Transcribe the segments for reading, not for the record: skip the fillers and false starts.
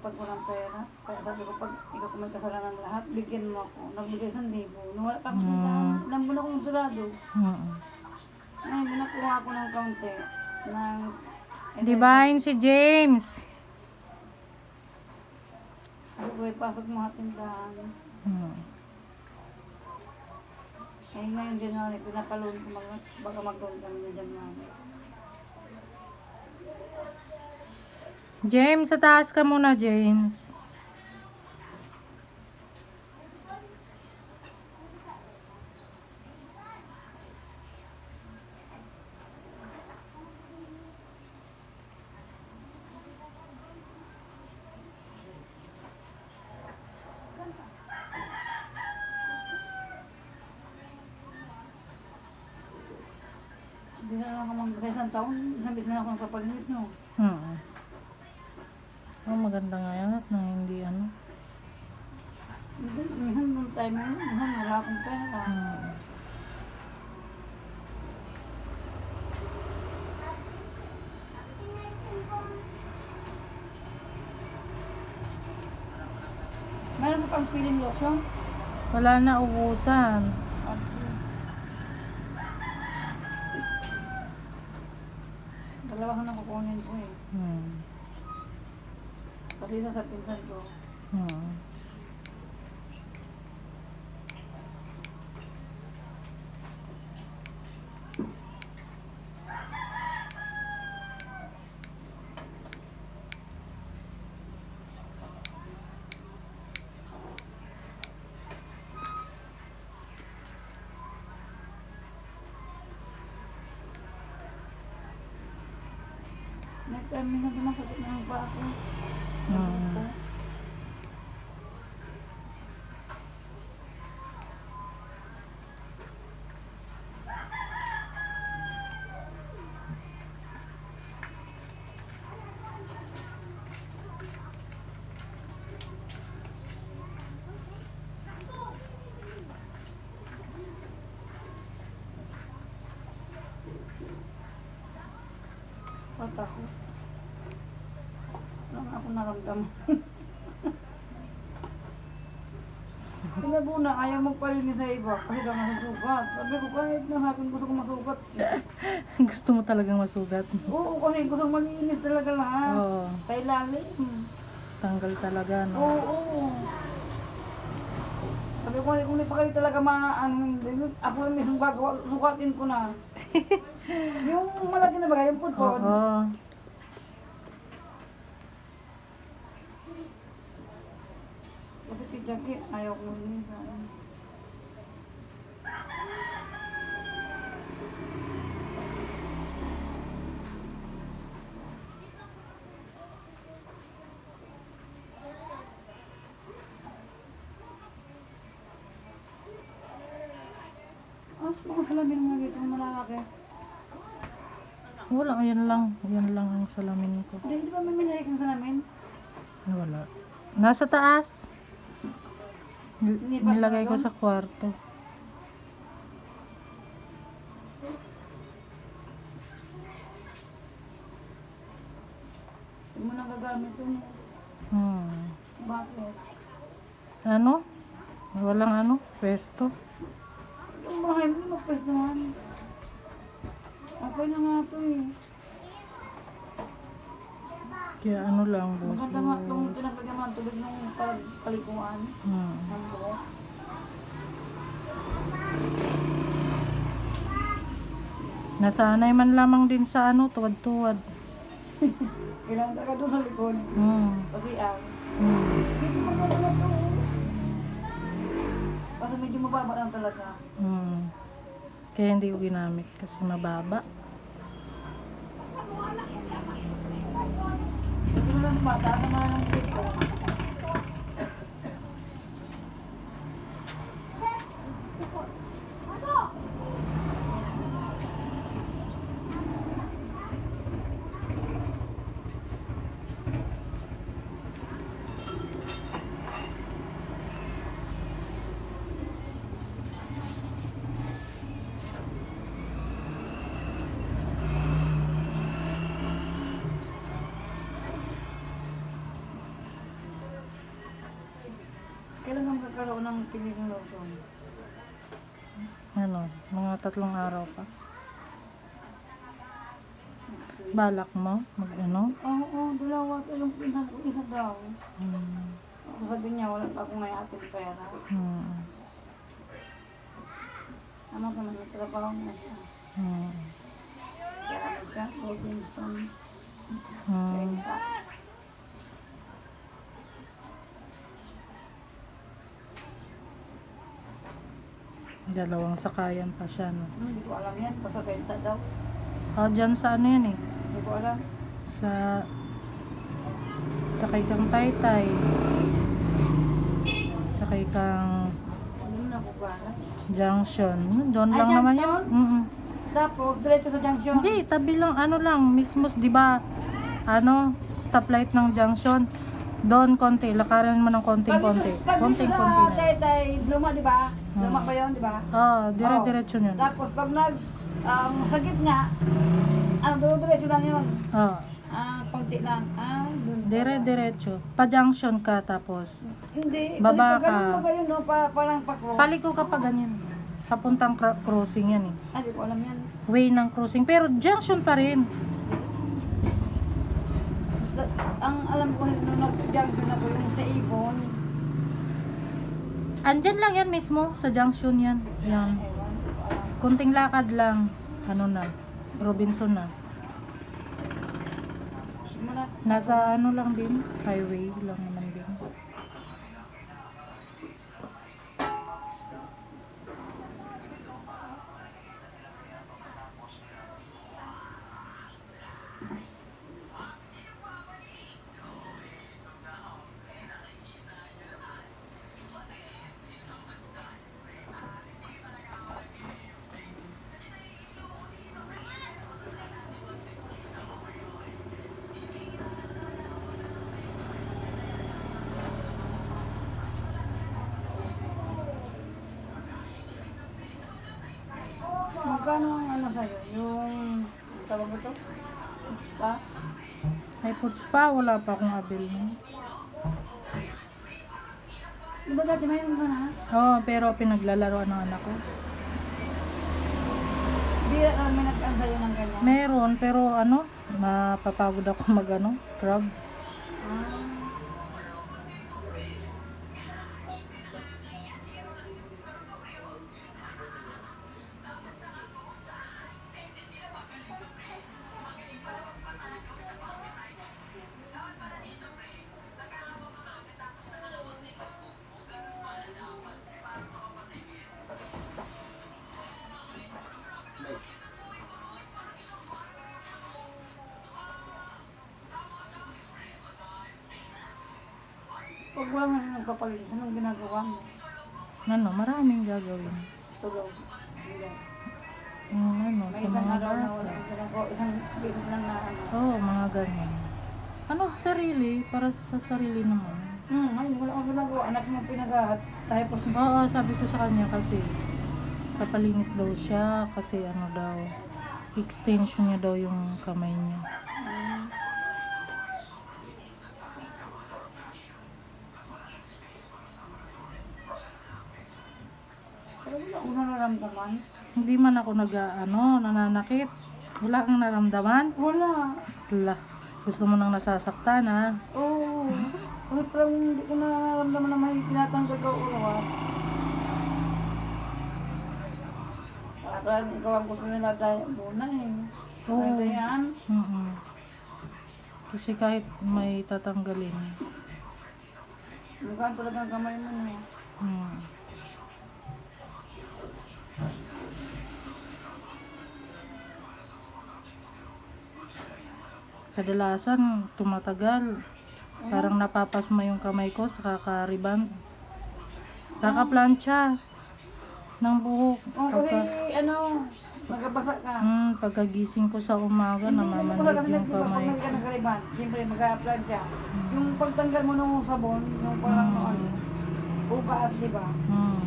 kapag walang pera. Kaya sabi ko, pag ikaw kung may kasalanan lahat, bigyan mo ako. Nagbigay 1,000. Nung wala pa akong sintahan, ilang buwan akong surado. Ngayon, binakuha ako ng kaunti. Divine si James. Sabi ko, pasok mga tindahan. Eh ngayon din na pinapaloon ko baka mag-loan kami na dyan namin. James, sa taas ka muna, James. Hindi na lang ako sa isang taon, isang beses na ako nagpapalinis, no? Oh, maganda nga yan at nang hindi ano. Hindi, minsan nung time mo, minsan wala akong pera. Meron mo pang peeling lotion? Wala na, ubusan. Dalawa ka na kukunin ko eh. Kasi isa sa pinsan ko. May time na sumasakit na yung paa ko. Patakot. Wala ako naramdaman. Pinabuna, ayaw magpalinis sa iba kasi daw masusugat. Sabi ko, kahit nasabing gusto ko masugat. Gusto mo talagang masugat? Oo, kasi gusto ko malinis talaga lahat. Sa ilalim. Tanggal talaga, no? Oo. Sabi ko, kung hindi pa kayo talaga ako na mismo gagawa, sukatin ko na. Yung malaki na bagay, yung putpod. Kasi tijaki, ayaw ko linisan. Mga salamin nga dito, malalaki. Wala, yan lang. Yan lang ang salamin ko. Di ba may minahik ang salamin? Wala. Nasa taas. Nilagay ko sa kwarto. Hindi mo nang gagamit ito. Bakit? Ano? Walang ano? Pwesto. Yung bahay mo, magpwestuhan. Okay na nga ito eh. Kaya ano lang, boss. Maganda nga itong pinaglagyan mo ng tubig ng paliguan. Ang buhok. Nasanay man lamang din sa ano, tuwad-tuwad. Ilang taga doon sa likod. Kasi hindi maganda na ito. Kasi medyo mababa lang talaga. Kaya hindi ko ginamit kasi mababa. Hindi mo lang mataas naman ang dito. magkaroon ng piniling lotion. Ano, mga 3 araw pa. Next week. Balak mo? Mag-ano? Oo, dalawa. Yung pinsan ko, isa daw. Hmm. Sabi niya, wala pa akong may ating pera. Hmm. Ano ka naman, trabaho na siya. Hmm. Kaya ano siya, Robinson. Hmm. Renta. Dalawang sakayan pa siya, no? Hindi ko alam yan, basta renta daw. Ah, dyan sa ano yan eh? Hindi ko alam. Sa kay kang Taytay. Sa kay kang Hindi mo na ko bala. Junction. Doon Ay, lang naman yun. Junction? Mm-mm. Tapos, diretso sa junction. Hindi, tabi lang, ano lang, mismo, di ba? Ano, stoplight ng Junction. Doon konti, lakaran mo ng konting-konti. Pag Konting-konti sa na. Taytay, Luma, di ba? Luma pa yun, di ba? Dire-diretso yun. Tapos, pag sa gitna, diretso lang yun. Konti lang. Dun. Dire-diretso. Pa-junction ka tapos. Hindi. Baba Kasi pag ganun ka. mo ba yun, no? Parang pakro. Paliko ka pa ganyan. Papuntang crossing yan eh. Hindi ko alam yan. Way ng crossing. Pero junction pa rin. Ang alam ko, nung nag-junction ako yung sa Ibon. Andyan lang yan mismo. Sa junction yan. Yan. Ewan, hindi ko alam. Kunting lakad lang. Ano na. Robinson na. Simula. Nasa ano lang din. Highway lang naman din. Magkano ang ano sa'yo? Yung, ang tawag mo to? Spa? Ay, puts pa. Wala pa akong abil mo. Di ba dati mayroon ka na? Oo, pero pinaglalaroan ng anak ko. Di may nag-ano sa'yo ng ganyan? Meron, pero ano, mapapagod ako mag-ano, scrub. Ah. Pag wala mo na nagpapalit, anong ginagawa mo? Ano, maraming gagawin. Tulog. Hindi. Ano, May sa isang mga araw na bata. wala kang ginagawa, isang beses lang na ano. Oo, mga ganyan. Ano sa sarili, para sa sarili naman. Ay, wala kang ginagawa. Anak mo pinagahat. Tapos, Oo, sabi ko sa kanya kasi papalinis daw siya kasi ano daw, extension niya daw yung kamay niya. pero wala akong nararamdaman. Hindi man ako nananakit. Wala kang naramdaman? Wala. Wala. Gusto mo nang nasasaktan ha? Oo. Kahit parang hindi ko nararamdaman na may tinatanggal ka ulo. Parang ikaw ang gusto nila tayo muna eh. Oo. Ano yan? Kasi kahit may tatanggalin. Mukhaan talagang kamay mo na. Hmm. Kadalasan tumatagal. Parang napapasma yung kamay ko sa kakariban. Kakaplancha ng buhok. Oh, kasi ano, nagabasa ka. Pagkagising ko sa umaga, Hindi ka nagabasa kasi namamanhid yung nagpapag kamay ka ko. ng kaliban. Siyempre, mag-a-apply ka. Yung pagtanggal mo ng sabon, yung parang ano, bukas, di ba? Hmm.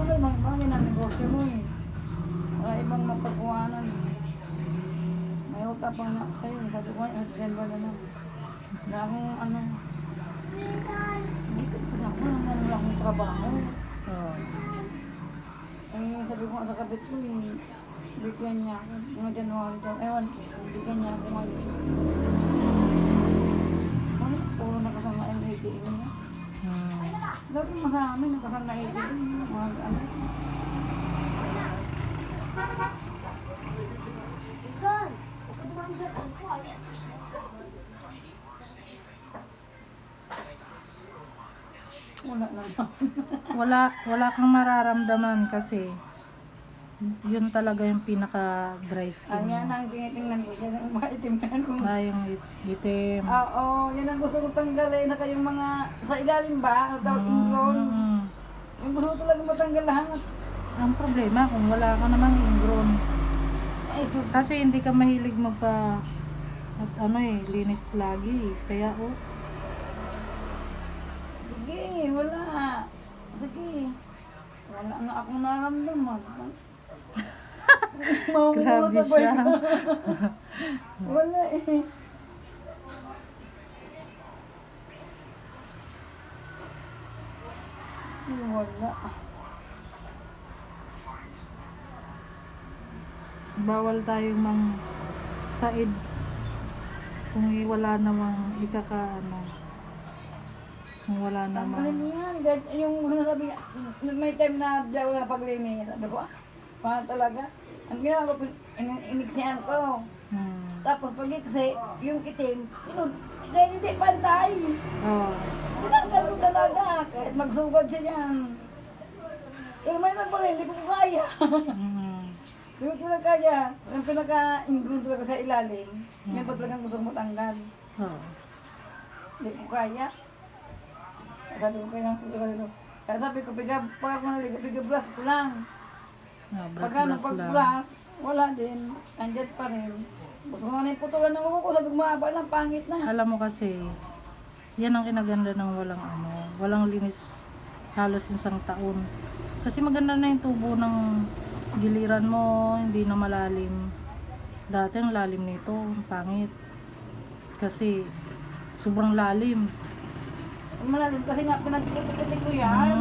Ano ba, mga ng negosyo mo eh. Wala ibang mapagkuhanan eh. May utapang na sa'yo, sabi ko nga, December na lang. Wala akong ano, Hindi ko kasama naman wala akong trabaho. Oh. Eh, sabi ko nga sa kabit ko eh, bigyan niya ako. Mga January daw, ewan ko, bigyan niya ako ngayon. Ano, puro nakasama ang ATM niya. Dapat mo sa amin, nakasama ATM, mga ano. Wala naman. Wala kang mararamdaman kasi yun talaga yung pinaka dry skin Ayan mo. ang tinitingnan ko, yan ang maitim na yan. Yung itim. Oo, yan ang gusto ko tanggalin na kayong mga sa ilalim ba, ang tawag ingrown. Yung gusto ko talaga matanggal lahat. Ang problema kung wala ka namang ingrown. Ay, sus. Kasi hindi ka mahilig magpa at linis lagi. Kaya Sige, wala. Sige. Wala nga akong naramdaman. grabe siya. Wala eh. Wala. Bawal tayong mang said kung wala namang kung wala Tanggalin namang mo yan. Kahit yung sabi nga, may time na daw na paglinis. Sabi ko, paano talaga? Ang ginawa ko, iniksihan ko. Tapos pag iksi, yung itim, dahil hindi pantay. oh. Tinanggal ko talaga, kahit magsugad siya yan. Pero may pala, hindi ko kaya. Hindi ko talaga kaya. Yung pinaka-ingrown talaga sa ilalim, may pa talagang gusto mo tanggal. Oh. Hindi ko kaya. Sabi ko kaya sabi ko, pag ako naliga, brush ko lang. Pagka Bras lang. pag-brush, wala din. Andyan pa rin. Gusto ko nga na yung putulan ng uko, sabi ko mahaba lang, pangit na. Alam mo kasi, yan ang kinaganda ng walang linis halos isang taon. Kasi maganda na yung tubo ng giliran mo, hindi na malalim. Dati ang lalim nito, ang pangit. Kasi sobrang lalim. Malalim kasi nga pinagpipitik ko yan.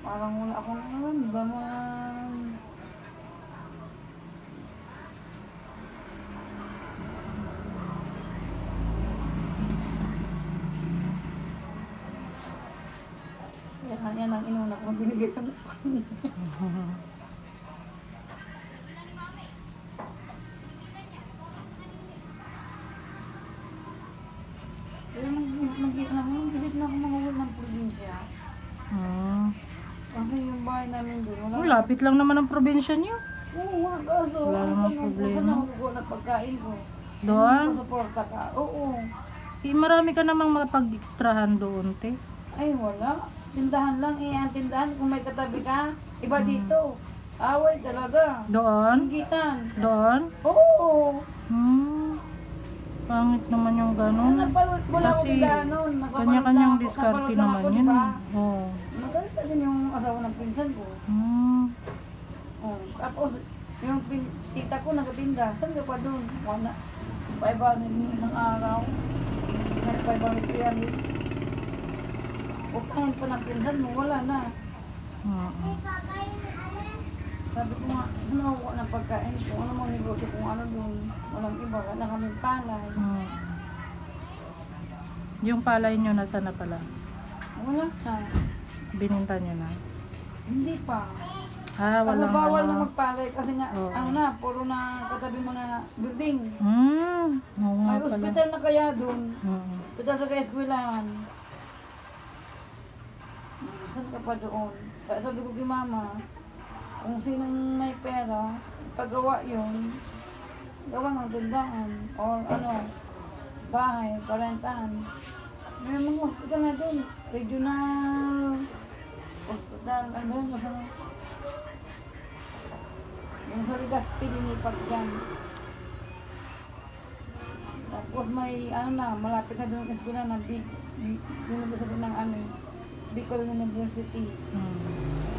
Parang wala akong naramdaman. Yan ang inuna ko binigay kami. Kaya nag-isip na ako mangawal ng probinsya. Kasi yung bahay namin doon, wala. Lapit lang naman ang probinsya niyo. Oo nga, kaso. Wala namang problema. Saan ako kukuha ng pagkain ko? Doon? Suporta ka? Oo. Marami ka namang mapag-extrahan doon, te. Ay, wala. Tindahan lang eh. Ang tindahan, kung may katabi ka, iba dito. Away talaga. Doon? Inggitan. Doon? Oo. Pangit naman yung ganun. Wala ko Kasi ganon. kanya-kanyang diskarte naman yun. Oo. Magalit pa din yung asawa ng pinsan ko. Oh. Tapos, yung tita ko nagatinda. Saan ka pa doon? Wala. 500 yung isang araw. May 500 yan. Utangin pa ng pinsan mo, wala na. Sabi ko nga, ano ako ng pagkain ko, ano mga negosyo kung ano doon, walang iba, wala kaming palay. Yung palay nyo, nasa na pala? Wala na. Bininta nyo na? Hindi pa. Kasi walang bawal na magpalay kasi nga, Oo. ano na, puro na katabi mga building. Oo nga May pala. ospital na kaya doon. Oo. Ospital sa Kaeskwilahan. Saan ka pa doon? Kaya sabi ko kay mama, kung sinong may pera, paggawa yun, gawa ng tindahan, or ano, bahay, parentahan. May mga hospital na doon, regional hospital, ano yun, yung sa Legazpi, linipat dyan. Tapos may, ano na, malapit na doon ang eskwela na University ng ano, Bicol University.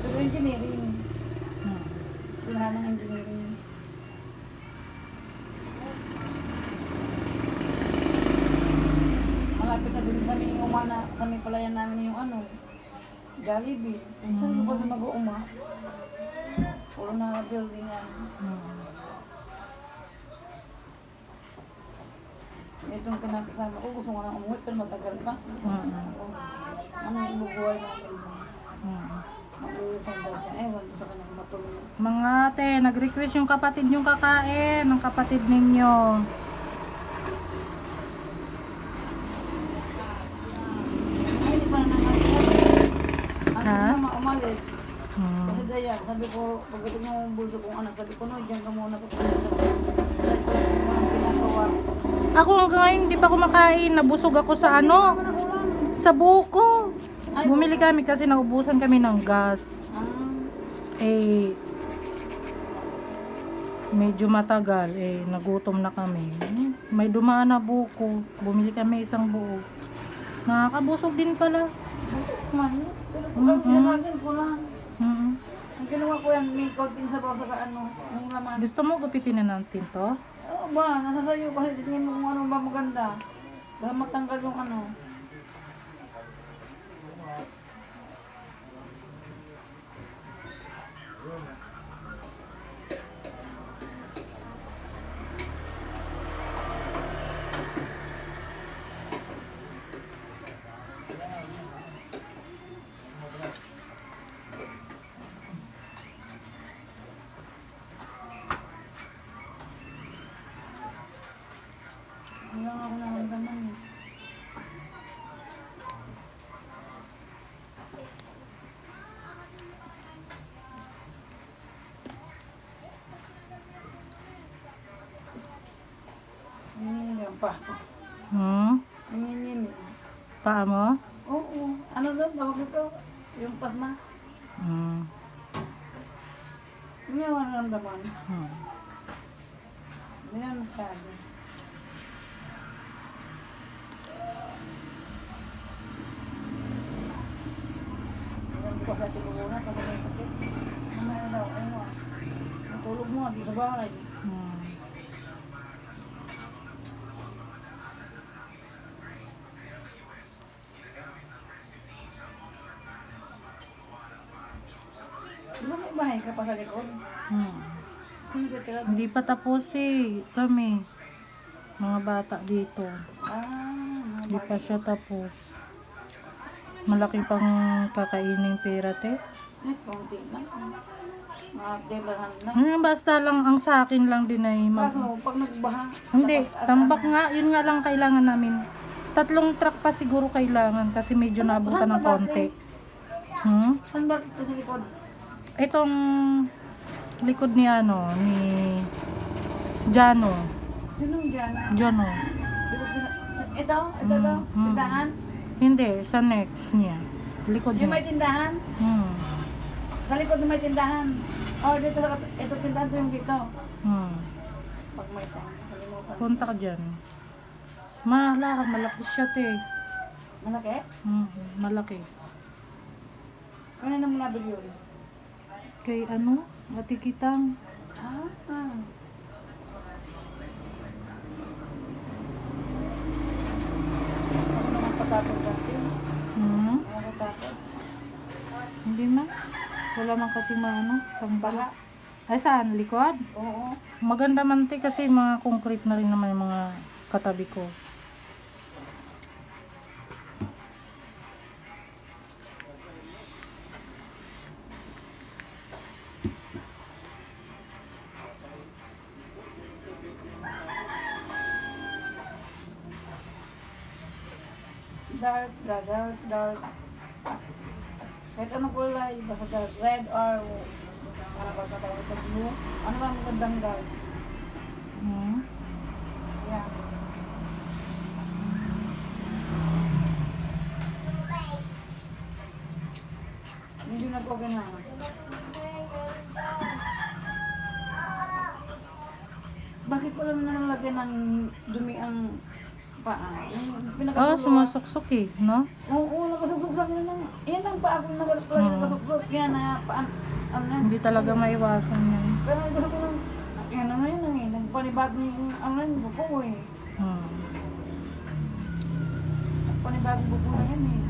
Pero engineering. Eskwelahan ng engineering. ano, Jollibee. Saan ko ba na mag-uuma? Puro na building yan. Itong kinakasama ko, gusto ko na umuwi, pero matagal pa. Ano yung bubuhay namin? Mag-uwisan daw siya. Ewan ko sa kanyang matulog. Mga ate, nag-request yung kapatid yung kakain, ng kapatid ninyo. Ay, hindi pa na naman. Ano Ha? naman umalis? Kasi Dayan, sabi ko, pagdating ng bulso kong anak, sabi ko, no, diyan ka muna kasi dahil ko walang ginagawa. Ako hanggang ngayon, hindi pa kumakain. Nabusog ako sa ano, Ano ulam? sa buko. Ay, Bumili kami kasi naubusan kami ng gas. Eh, medyo matagal. Eh, nagutom na kami. May dumaan na buko. Bumili kami isang buo. Nakakabusog din pala. man. Pero sa akin ko lang. Mm. Ang kinuha ko yan, may konting sabaw sa ano, yung laman. Gusto mo gupitin na natin to? Oo ba, nasa sayo kasi tingin mo kung ano ba maganda. Baka matanggal yung ano. Wala nga ako naramdaman eh. Nanginginig pa. Nanginginig. Paa mo? Oo. Ano daw? Tawag ito? Yung pasma. Hindi ako naramdaman. Hindi naman masyado. Alam ko sa atin mo muna kasi may sakit. Ano daw? Ano? Natulog mo dito sa bahay. Di ba may bahay ka pa sa likod? Sino ka tira? Hindi pa tapos eh. Kami. Mga bata dito. Hindi pa siya tapos. Malaki pang kakainin pera te. Konti lang. Mga delahan lang. Basta lang ang sa akin lang din ay Kaso, pag nagbaha, Hindi, tapos tambak nga. Yun nga lang kailangan namin. 3 truck pa siguro kailangan kasi medyo nabutan ng konti. Saan ba ito sa likod? Itong likod ni ano, ni Jano. Sinong dyan? Jano. Ito? Ito daw? Tindahan? Hindi, sa next niya. Likod Yung may niya. tindahan? Sa likod may tindahan. Oh, dito sa ito tindahan to yung dito. Pag may time, kalimutan. Punta ka dyan. Malaki siya te. Malaki? Malaki. Ano na mo nabili yun? Kay ano? Ati Kitang. Ah. Ako naman patatong kasi. Ako patatong. Hindi man. Wala man kasi maano. Baha. Pambala. Ay saan? Likod? Oo. Maganda man te kasi mga concrete na rin naman yung mga katabi ko. Dark. Kahit anong kulay, basta dark. Red or ano ba sa tawag ito? Blue? Ano ba ang magandang dark? Yeah. Medyo nag-okay na. Bakit wala na nalalagyan ng dumi ang paa? Yung pinakadulo. Sumusuksok eh, no? Oo, nakasuksok sa akin lang. Yan ang paa ko nakasuksok. Kaya na paan. Ano na? Hindi talaga maiwasan yan. Pero gusto ko nang, yan ano yun eh. Nagpanibag ni ano yun, buko ko eh. Nagpanibag buko na yan eh.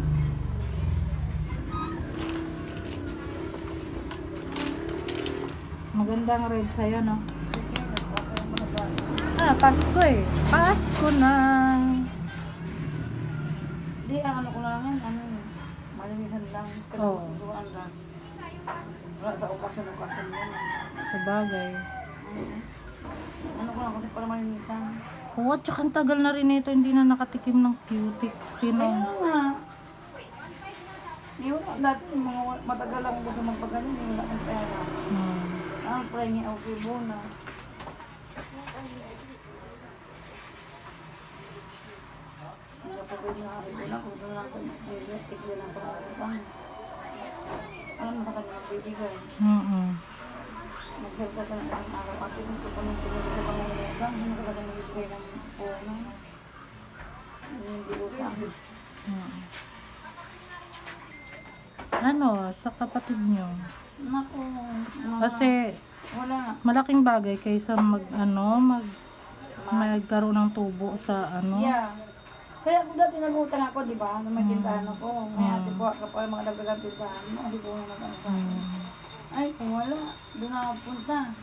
Magandang red sa'yo, no? Sige, nagpapaya mo na ba? Pasko eh. Pasko na. Di, ang ano ko lang yan, ano yun, malinisan lang. Pero Oo. susuan lang. Wala sa okasyon yan. Sa bagay. Ano ko lang kasi para malinisan. Oo, at saka ang tagal na rin ito. Hindi na nakatikim ng cutics. Kaya Tino. nga. Di wala, dati yung mga matagal akong gusto magpagaling, di wala akong pera. Ang premi okay muna. Nagpapagod na ako na kung doon lang ito, tigil lang ito ang utang. Alam mo sa kanya magbibigay. Magsalita ka ng isang araw at yung ito pa nung pinag sa pangungutang, hindi ka lang nagbibigay ng puno. Hindi utang. Ano, sa kapatid nyo? Naku, Kasi wala. malaking bagay kaysa magkaroon ng tubo sa ano. Yeah. Kaya kung dati nag-utang ako, di ba? Nung may tindahan ako, may ate buha ka pa mga dagdagang tindahan mo, di ko na nag-ano sa akin. Ay, kung wala, doon ako punta.